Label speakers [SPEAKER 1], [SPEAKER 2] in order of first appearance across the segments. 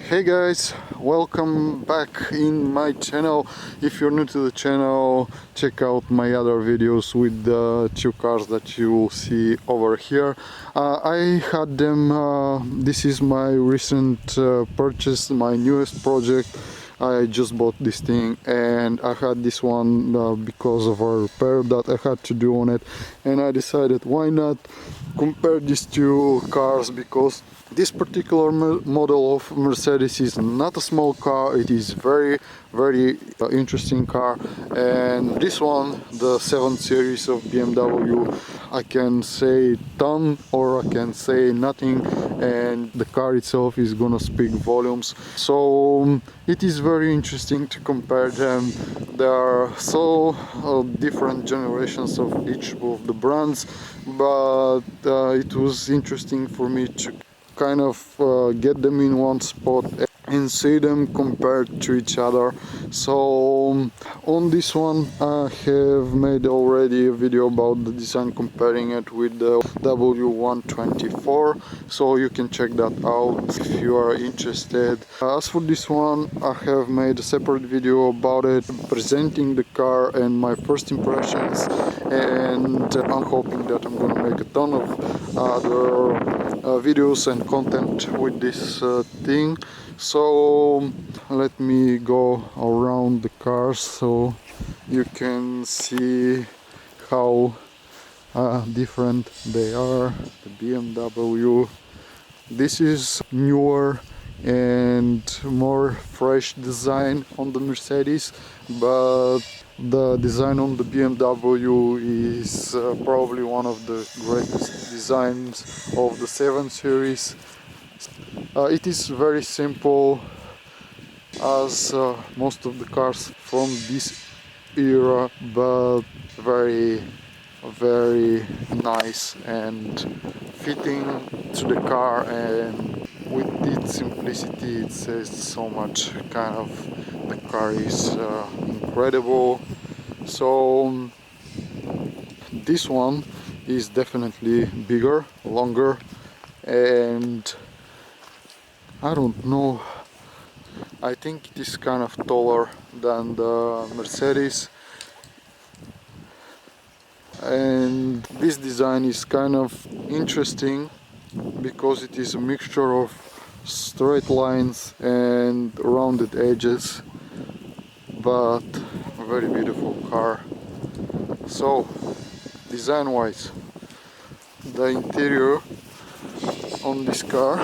[SPEAKER 1] Hey guys, welcome back in my channel. If you're new to the channel, check out my other videos with the two cars that you will see over here. I had them, this is my recent purchase, my newest project. I just bought this thing and I had this one because of a repair that I had to do on it, and I decided why not compare these two cars, because this particular model of Mercedes is not a small car. It is very interesting car, and this one, the 7 Series of BMW, I can say ton or I can say nothing, and the car itself is gonna speak volumes. So it is very interesting to compare them. There are so different generations of each of the brands, but it was interesting for me to kind of get them in one spot and see them compared to each other. So on this one I have made already a video about the design, comparing it with the W124, so you can check that out if you are interested. As for this one, I have made a separate video about it, presenting the car and my first impressions, and I'm hoping that I'm gonna make a ton of other videos and content with this thing. So let me go around the cars so you can see how different they are. The BMW, this is newer and more fresh design on the Mercedes, but the design on the BMW is probably one of the greatest designs of the 7 Series. It is very simple, as most of the cars from this era, but very nice and fitting to the car, and with its simplicity it says so much. Kind of, the car is incredible. So this one is definitely bigger, longer, and I don't know, I think it is kind of taller than the Mercedes, and this design is kind of interesting because it is a mixture of straight lines and rounded edges, but a very beautiful car. So design wise, the interior on this car,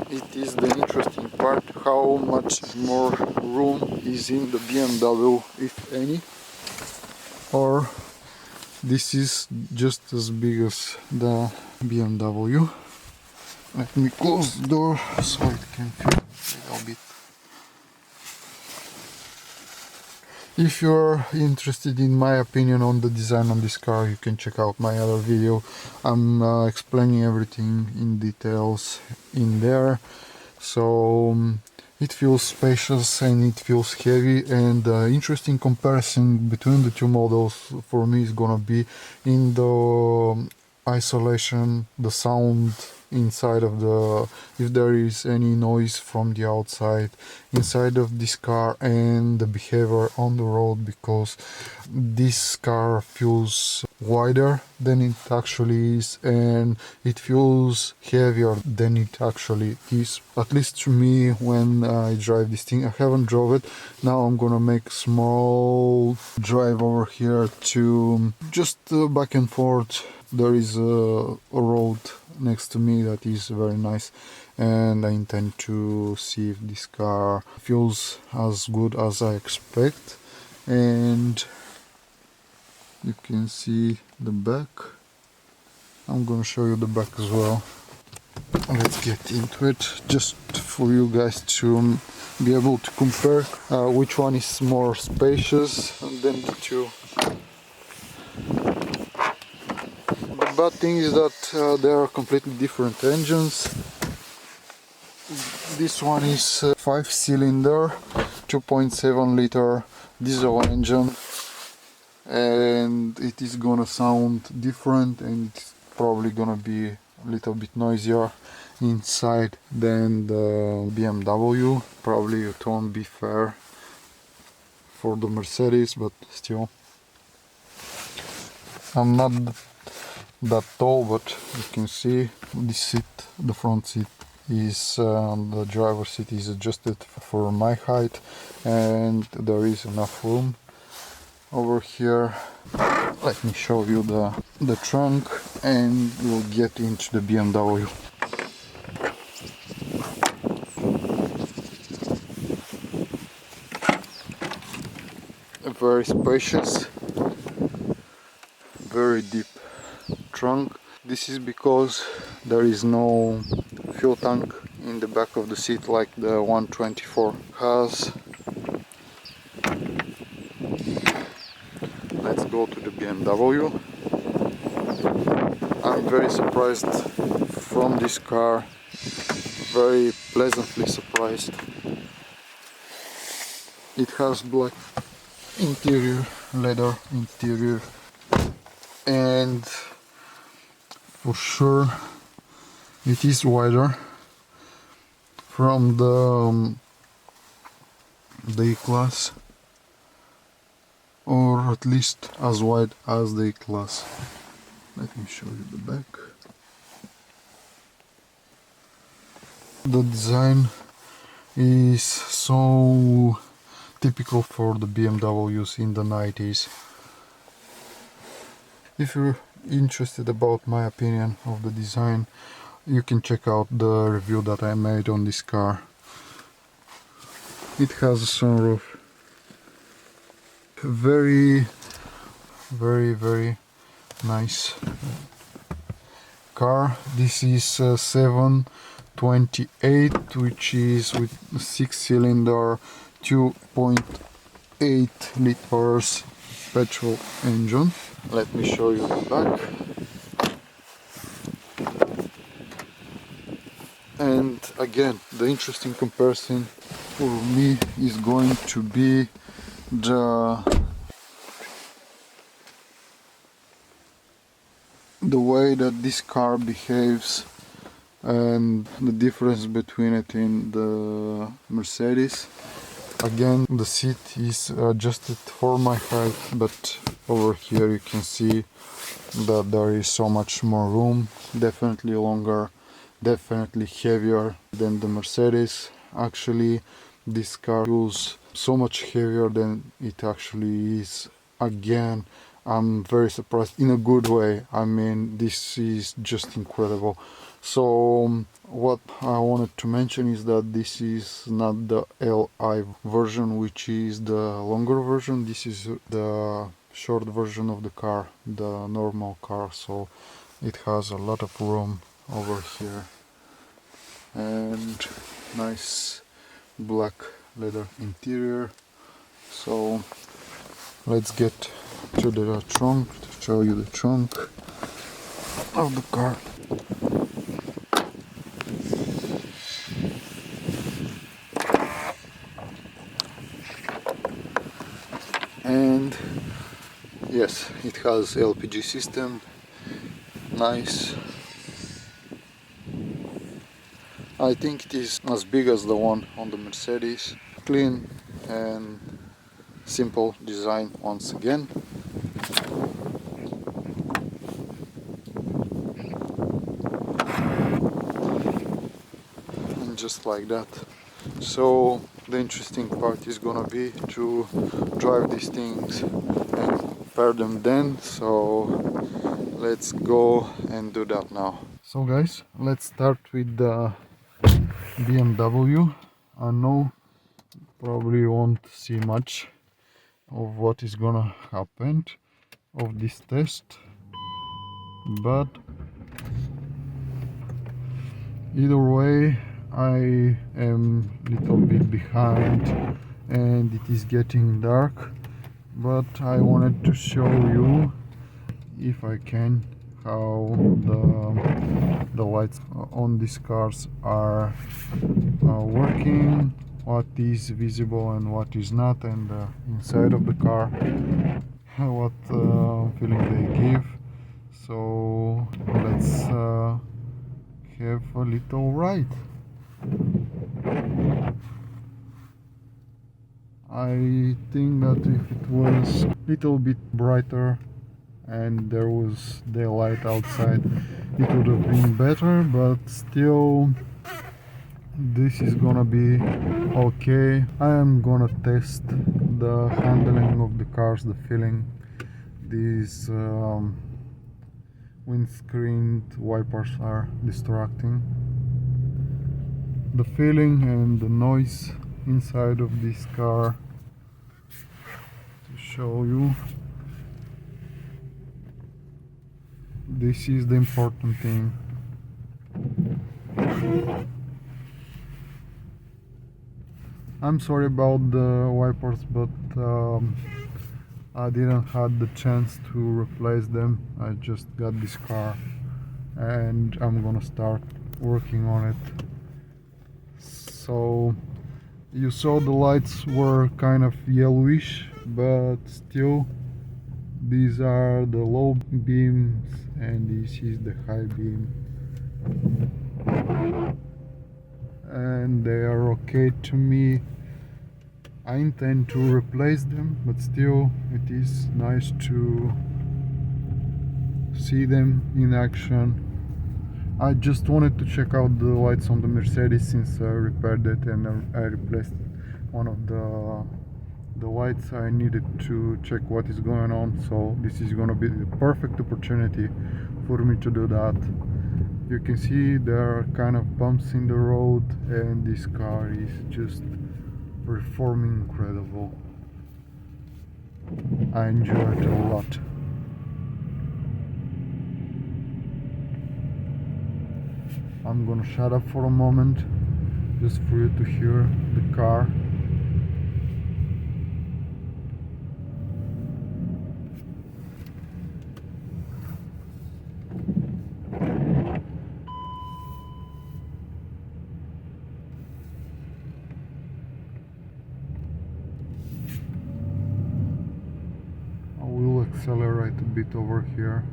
[SPEAKER 1] it is the interesting part. How much more room is in the BMW, if any, or this is just as big as the BMW. Let me close the door so it can feel a little bit. If you're interested in my opinion on the design on this car, you can check out my other video. I'm explaining everything in details in there. So it feels spacious and it feels heavy, and the interesting comparison between the two models for me is gonna be in the isolation, the sound inside of the, if there is any noise from the outside inside of this car, and the behavior on the road, because this car feels wider than it actually is, and it feels heavier than it actually is, at least to me when I drive this thing. I haven't drove it. Now I'm gonna make a small drive over here to just back and forth. There is a road next to me that is very nice, and I intend to see if this car feels as good as I expect. And you can see the back. I'm gonna show you the back as well. Let's get into it, just for you guys to be able to compare which one is more spacious than the two. The bad thing is that they are completely different engines. This one is 5-cylinder, 2.7 liter diesel engine, and it is gonna sound different, and it's probably gonna be a little bit noisier. inside than the BMW. Probably it won't be fair for the Mercedes, but still. I'm not that tall, but you can see this seat, the front seat is the driver's seat is adjusted for my height, and there is enough room over here. Let me show you the trunk and we'll get into the BMW. Very spacious, very deep trunk. This is because there is no fuel tank in the back of the seat like the 124 has. Let's go to the BMW. I'm very surprised from this car, very pleasantly surprised. It has black interior, leather interior, and for sure it is wider from the E-Class, or at least as wide as the E-Class. Let me show you the back. The design is so typical for the BMWs in the 90s. If you're interested about my opinion of the design, you can check out the review that I made on this car. It has a sunroof. Very nice car. This is 728, which is with a 6-cylinder 2.8 liters petrol engine. Let me show you the back. And again, the interesting comparison for me is going to be the way that this car behaves and the difference between it and the Mercedes. Again, the seat is adjusted for my height, but over here you can see that there is so much more room, definitely longer, definitely heavier than the Mercedes. Actually, this car feels so much heavier than it actually is. Again, I'm very surprised in a good way. I mean, this is just incredible. So what I wanted to mention is that this is not the Li version, which is the longer version. This is the short version of the car, the normal car, so it has a lot of room over here. And nice black leather interior. So let's get to the trunk to show you the trunk of the car. And yes, it has LPG system, nice. I think it is as big as the one on the Mercedes. Clean and simple design once again. And just like that. So the interesting part is gonna be to drive these things and pair them then. So let's go and do that now. So guys, let's start with the BMW. I know probably won't see much of what is gonna happen of this test, but either way I am a little bit behind and it is getting dark, but I wanted to show you, if I can, how the lights on these cars are working, what is visible and what is not, and inside of the car what feeling they give. So let's have a little ride. I think that if it was a little bit brighter and there was daylight outside, it would have been better, but still this is gonna be okay. I am gonna test the handling of the cars, the feeling. These windscreen wipers are distracting. The feeling and the noise inside of this car, to show you. This is the important thing. I'm sorry about the wipers, but I didn't have the chance to replace them. I just got this car and I'm gonna start working on it. So you saw the lights were kind of yellowish, but still these are the low beams and this is the high beam, and they are okay to me. I intend to replace them, but still it is nice to see them in action. I just wanted to check out the lights on the Mercedes since I repaired it and I replaced one of the lights. I needed to check what is going on, so this is gonna be the perfect opportunity for me to do that. You can see there are kind of bumps in the road and this car is just performing incredible. I enjoy it a lot. I'm gonna shut up for a moment just for you to hear the car. I will accelerate a bit over here.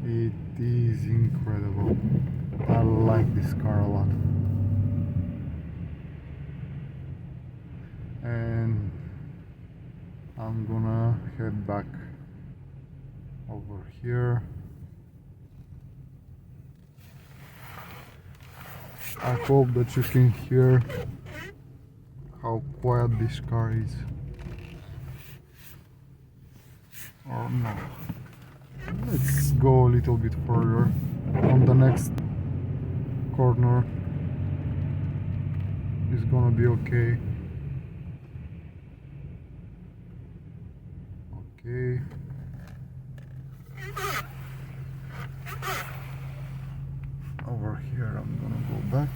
[SPEAKER 1] It is incredible. I like this car a lot. And I'm gonna head back over here. I hope that you can hear how quiet this car is. Or no. Let's go a little bit further on the next corner. It's gonna be okay. Okay. Over here I'm gonna go back.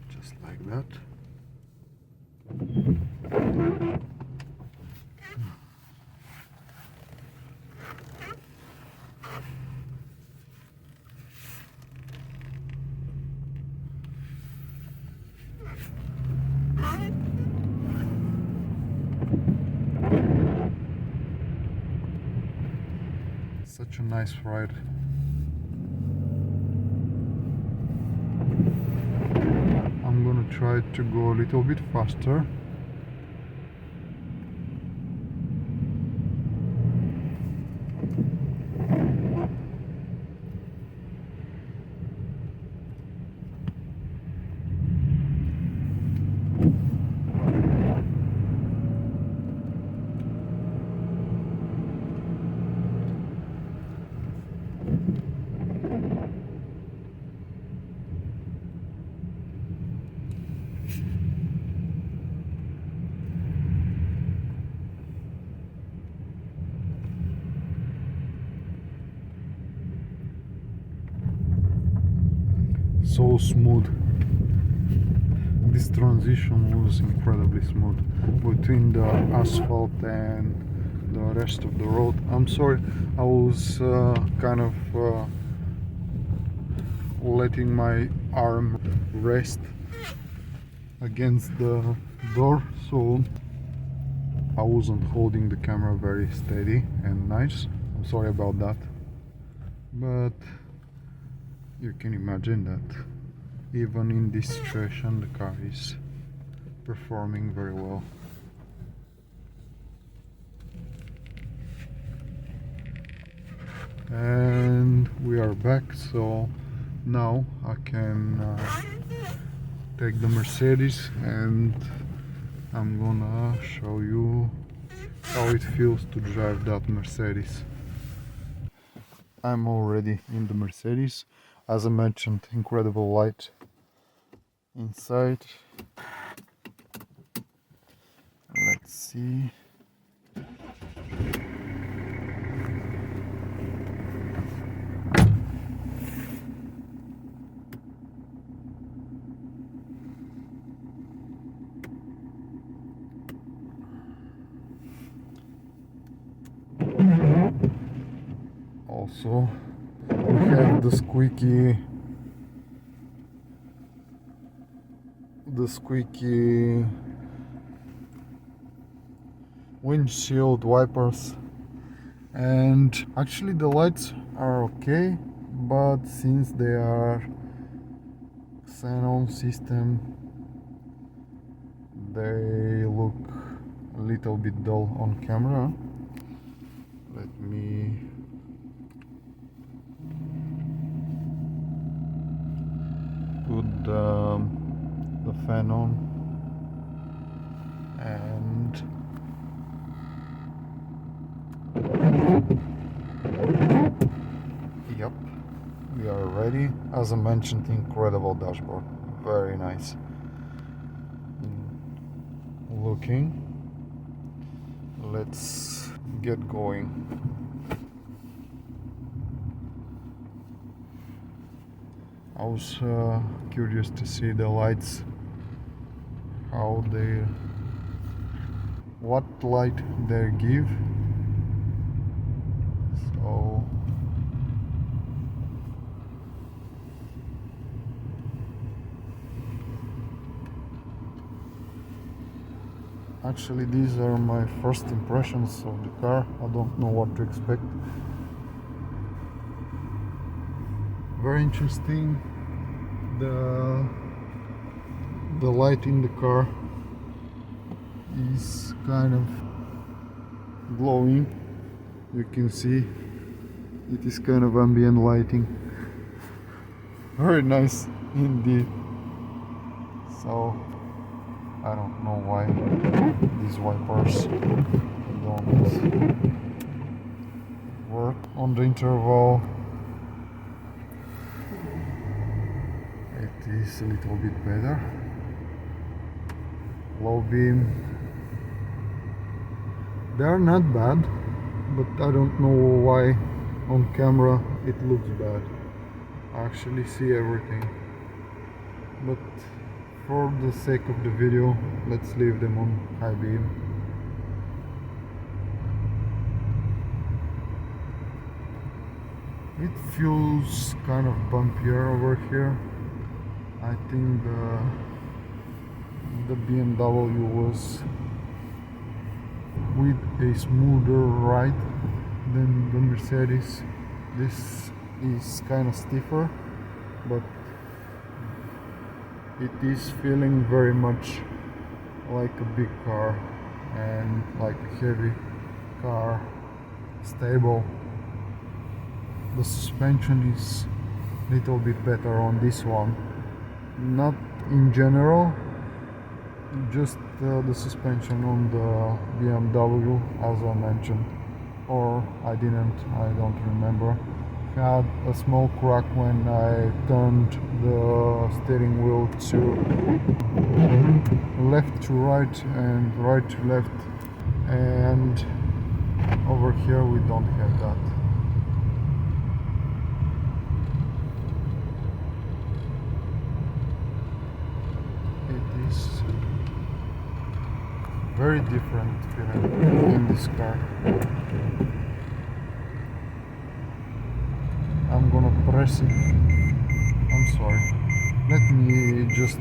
[SPEAKER 1] Just like that. Such a nice ride. I'm gonna try to go a little bit faster. So smooth. this transition was incredibly smooth between the asphalt and the rest of the road. I'm sorry, I was kind of letting my arm rest against the door, so I wasn't holding the camera very steady and nice. I'm sorry about that, but you can imagine that even in this situation the car is performing very well. And we are back, so now I can take the Mercedes and I'm gonna show you how it feels to drive that Mercedes. I'm already in the Mercedes. As I mentioned, incredible light inside. Let's see. Also, we have the squeaky windshield wipers, and actually the lights are okay, but since they are xenon system they look a little bit dull on camera. Let me put the fan on, and yep, we are ready. As I mentioned, incredible dashboard, very nice looking. Let's get going. I was curious to see the lights, what light they give. So actually these are my first impressions of the car. I don't know what to expect. Very interesting. The light in the car is kind of glowing. You can see it is kind of ambient lighting. Very nice indeed. So I don't know why these wipers don't work on the interval. It is a little bit better. Low beam, they are not bad, but I don't know why on camera it looks bad. I actually see everything, but for the sake of the video, let's leave them on high beam. It feels kind of bumpier over here. I think the BMW was with a smoother ride than the Mercedes. This is kind of stiffer, but it is feeling very much like a big car and like a heavy car, stable. The suspension is a little bit better on this one, not in general, just the suspension on the BMW, as I mentioned, or I don't remember. Had a small crack when I turned the steering wheel to left to right and right to left, and over here we don't have that. It is very different feeling in this car. I'm gonna press it. I'm sorry. Let me just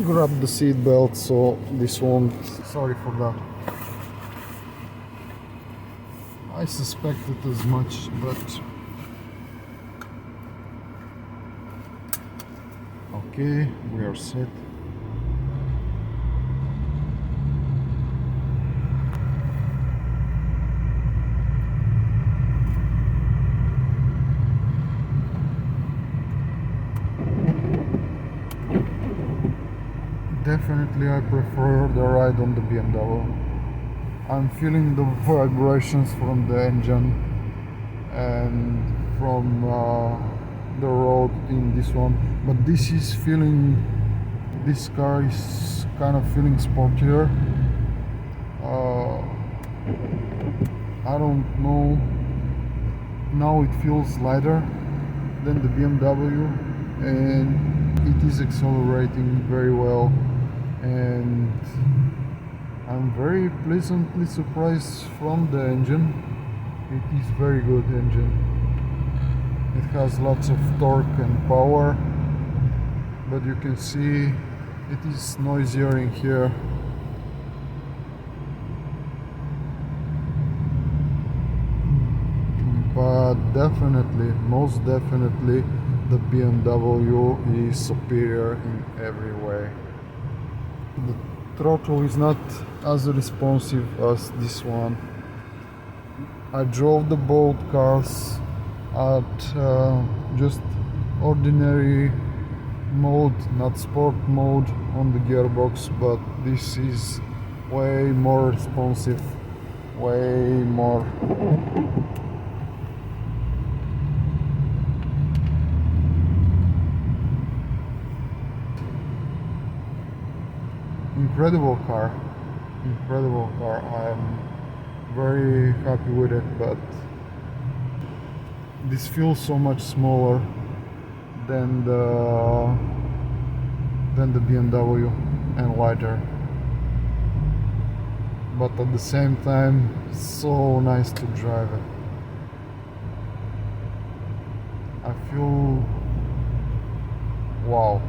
[SPEAKER 1] grab the seat belt so this won't. Sorry for that. I suspected as much, but okay, we are set. Definitely I prefer the ride on the BMW. I'm feeling the vibrations from the engine and from the road in this one, but this car is kind of feeling sportier. I don't know, now it feels lighter than the BMW, and it is accelerating very well, and I'm very pleasantly surprised from the engine. It is very good engine. It has lots of torque and power, but you can see it is noisier in here. But definitely, most definitely, the BMW is superior in every way. The throttle is not as responsive as this one. I drove the both cars at just ordinary mode, not sport mode on the gearbox, but this is way more responsive, way more. Incredible car, incredible car. I'm very happy with it, but this feels so much smaller than the BMW and lighter, but at the same time so nice to drive it. I feel wow.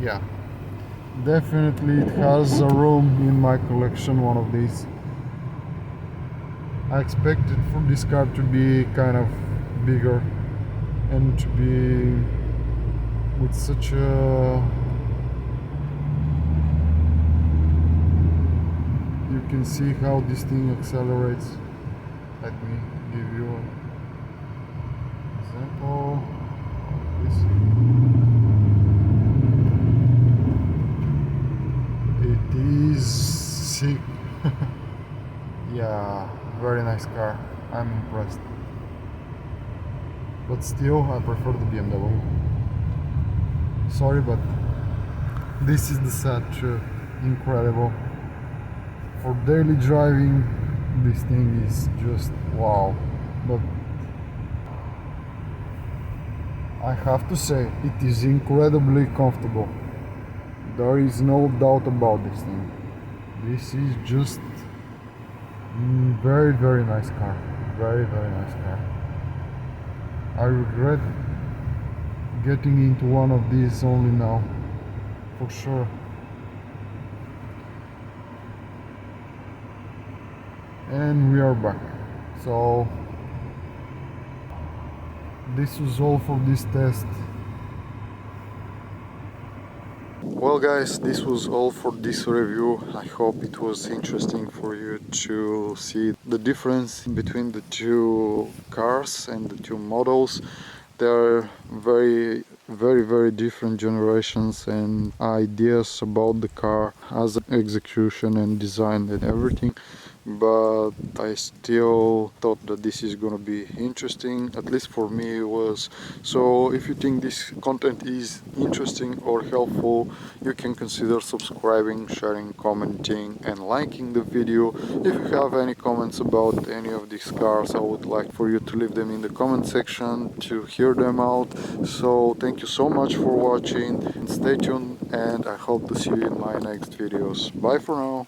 [SPEAKER 1] Yeah, definitely it has a room in my collection, one of these. I expected for this car to be kind of bigger and to be with such a, you can see how this thing accelerates. Let me give you an example of this. It is sick. Yeah, very nice car. I'm impressed. But still, I prefer the BMW. Sorry, but this is the sad truth. Incredible. For daily driving, this thing is just wow. But I have to say, it is incredibly comfortable. There is no doubt about this thing. This is just very, very nice car. Very, very nice car. I regret getting into one of these only now, for sure. And we are back. So this was all for this test. Well guys, this was all for this review. I hope it was interesting for you to see the difference between the two cars and the two models. They are very different generations and ideas about the car as execution and design and everything, but I still thought that this is gonna be interesting. At least for me it was. So if you think this content is interesting or helpful, you can consider subscribing, sharing, commenting and liking the video. If you have any comments about any of these cars, I would like for you to leave them in the comment section to hear them out. So thank you so much for watching and stay tuned and I hope to see you in my next videos. Bye for now.